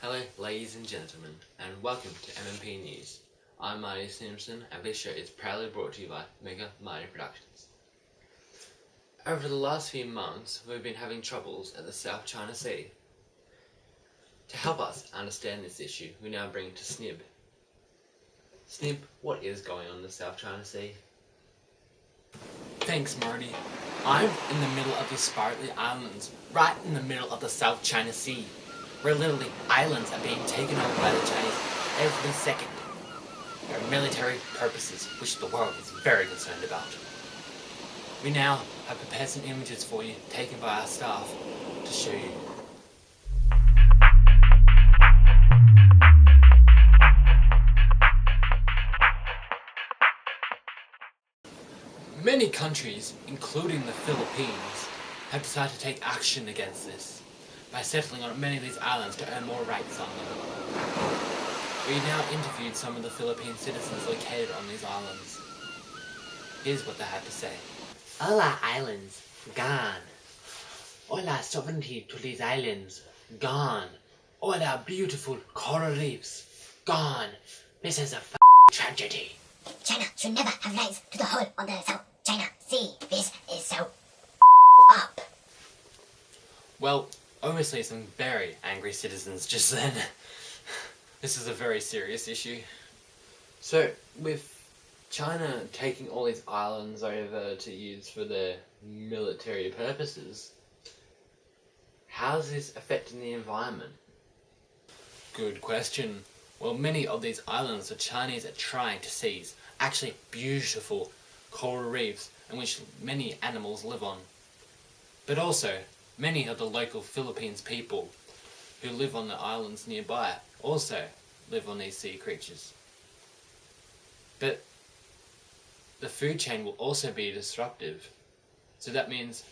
Hello ladies and gentlemen, and welcome to MMP News. I'm Marty Simpson, and this show is proudly brought to you by Marty Productions. Over the last few months, we've been having troubles at the South China Sea. To help us understand this issue, we now bring to SNIB. SNIB, what is going on in the South China Sea? Thanks, Marty. I'm in the middle of these sparkly islands, right in the middle of the South China Sea, where literally islands are being taken over by the Chinese every second. There are military purposes, which the world is very concerned about. We now have prepared some images for you, taken by our staff, to show you. Many countries, including the Philippines, have decided to take action against this by settling on many of these islands to earn more rights on them. We now interviewed some of the Philippine citizens located on these islands. Here's what they had to say. All our islands, gone. All our sovereignty to these islands, gone. All our beautiful coral reefs, gone. This is a tragedy. China should never have rights to the whole of the South China Sea. This is so up. Well, obviously some very angry citizens just then. This is a very serious issue. So, with China taking all these islands over to use for their military purposes, how's this affecting the environment? Good question. Well, many of these islands the Chinese are trying to seize, actually beautiful coral reefs in which many animals live on. But also, many of the local Philippines people who live on the islands nearby also live on these sea creatures. But the food chain will also be disruptive. So that means,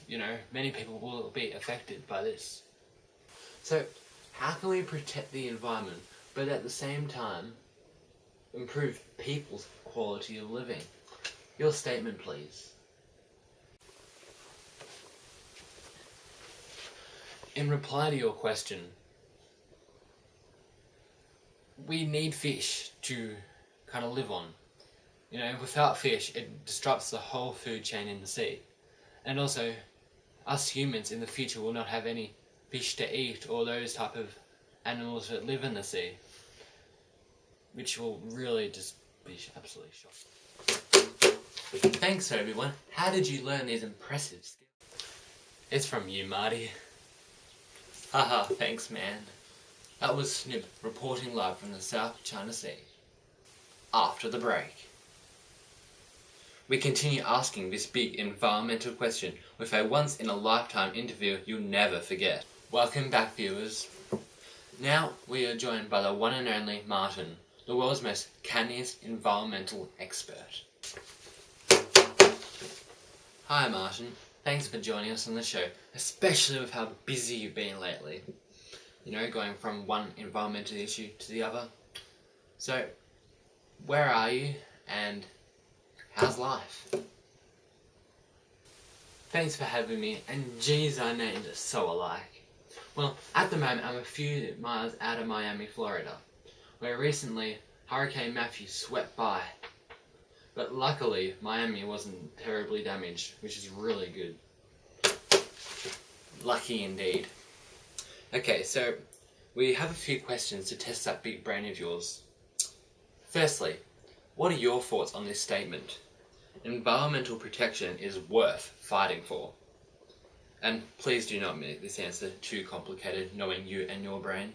many people will be affected by this. So, how can we protect the environment, but at the same time, improve people's quality of living? Your statement, please. In reply to your question, we need fish to kind of live on. Without fish, it disrupts the whole food chain in the sea. And also, us humans in the future will not have any fish to eat or those type of animals that live in the sea, which will really just be absolutely shocking. Thanks everyone. How did you learn these impressive skills? It's from you, Marty. Haha, thanks man. That was SNIB reporting live from the South China Sea. After the break, we continue asking this big environmental question with a once-in-a-lifetime interview you'll never forget. Welcome back, viewers. Now we are joined by the one and only Martin, the world's most canniest environmental expert. Hi Martin, thanks for joining us on the show, especially with how busy you've been lately. Going from one environmental issue to the other. So, where are you and how's life? Thanks for having me, and geez, our names are so alike. Well, at the moment I'm a few miles out of Miami, Florida, where recently Hurricane Matthew swept by. But luckily, Miami wasn't terribly damaged, which is really good. Lucky indeed. Okay, so we have a few questions to test that big brain of yours. Firstly, what are your thoughts on this statement? Environmental protection is worth fighting for. And please do not make this answer too complicated, knowing you and your brain.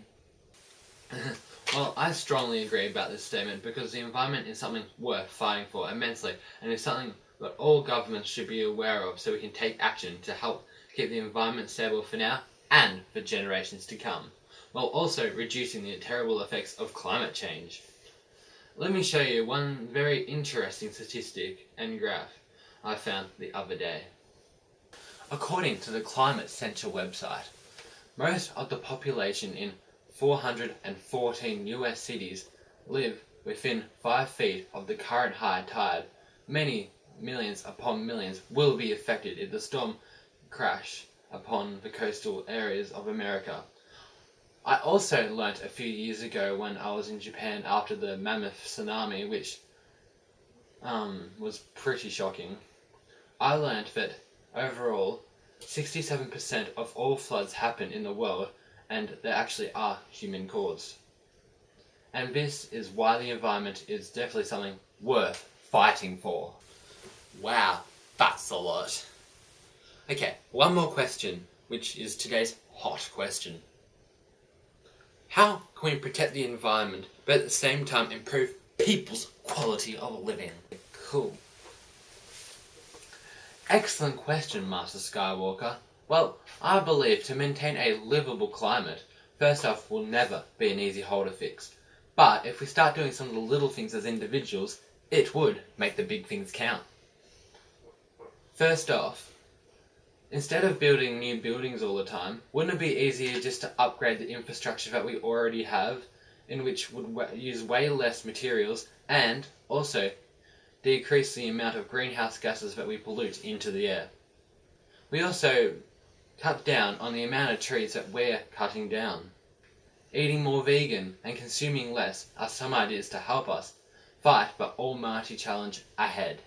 Well, I strongly agree about this statement because the environment is something worth fighting for immensely, and it's something that all governments should be aware of so we can take action to help keep the environment stable for now and for generations to come, while also reducing the terrible effects of climate change. Let me show you one very interesting statistic and graph I found the other day. According to the Climate Central website, most of the population in 414 US cities live within 5 feet of the current high tide. Many millions upon millions will be affected if the storm crash upon the coastal areas of America. I also learnt a few years ago when I was in Japan after the mammoth tsunami, which was pretty shocking. I learnt that overall, 67% of all floods happen in the world, and they actually are human caused. And this is why the environment is definitely something worth fighting for. Wow, that's a lot. Okay, one more question, which is today's hot question. How can we protect the environment, but at the same time improve people's quality of living? Cool. Excellent question, Master Skywalker. Well, I believe to maintain a livable climate, first off, will never be an easy hole to fix. But if we start doing some of the little things as individuals, it would make the big things count. First off, instead of building new buildings all the time, wouldn't it be easier just to upgrade the infrastructure that we already have, in which would use way less materials, and also decrease the amount of greenhouse gases that we pollute into the air? We also cut down on the amount of trees that we're cutting down. Eating more vegan and consuming less are some ideas to help us fight the almighty challenge ahead.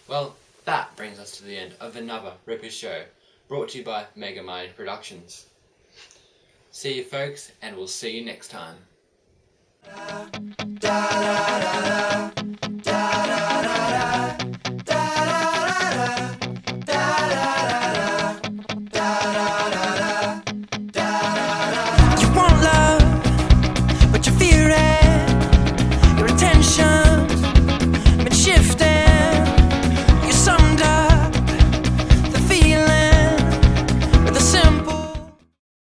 Well, that brings us to the end of another Ripper Show, brought to you by Mega Mind Productions. See you folks, and we'll see you next time.